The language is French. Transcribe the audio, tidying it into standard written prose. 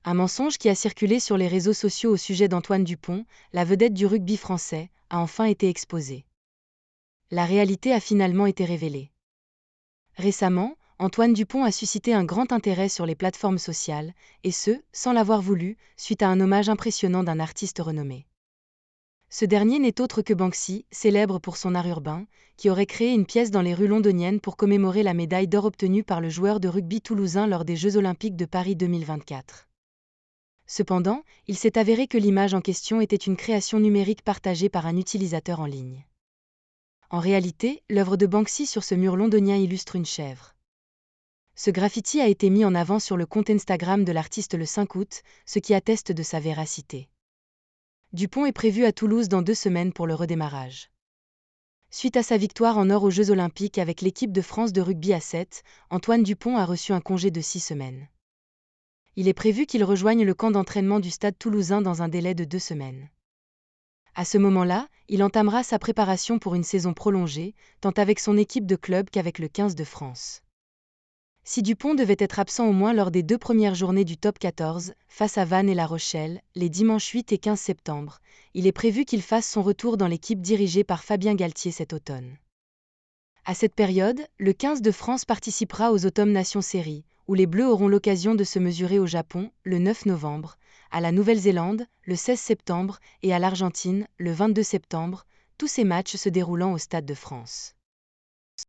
Un mensonge qui a circulé sur les réseaux sociaux au sujet d'Antoine Dupont, la vedette du rugby français, a enfin été exposé. La réalité a finalement été révélée. Récemment, Antoine Dupont a suscité un grand intérêt sur les plateformes sociales, et ce, sans l'avoir voulu, suite à un hommage impressionnant d'un artiste renommé. Ce dernier n'est autre que Banksy, célèbre pour son art urbain, qui aurait créé une pièce dans les rues londoniennes pour commémorer la médaille d'or obtenue par le joueur de rugby toulousain lors des Jeux Olympiques de Paris 2024. Cependant, il s'est avéré que l'image en question était une création numérique partagée par un utilisateur en ligne. En réalité, l'œuvre de Banksy sur ce mur londonien illustre une chèvre. Ce graffiti a été mis en avant sur le compte Instagram de l'artiste le 5 août, ce qui atteste de sa véracité. Dupont est prévu à Toulouse dans 2 semaines pour le redémarrage. Suite à sa victoire en or aux Jeux Olympiques avec l'équipe de France de rugby à 7, Antoine Dupont a reçu un congé de 6 semaines. Il est prévu qu'il rejoigne le camp d'entraînement du Stade toulousain dans un délai de 2 semaines. À ce moment-là, il entamera sa préparation pour une saison prolongée, tant avec son équipe de club qu'avec le 15 de France. Si Dupont devait être absent au moins lors des 2 premières journées du top 14, face à Vannes et La Rochelle, les dimanches 8 et 15 septembre, il est prévu qu'il fasse son retour dans l'équipe dirigée par Fabien Galtier cet automne. À cette période, le 15 de France participera aux Autumn Nations Séries, où les Bleus auront l'occasion de se mesurer au Japon, le 9 novembre, à la Nouvelle-Zélande, le 16 septembre, et à l'Argentine, le 22 septembre, tous ces matchs se déroulant au Stade de France.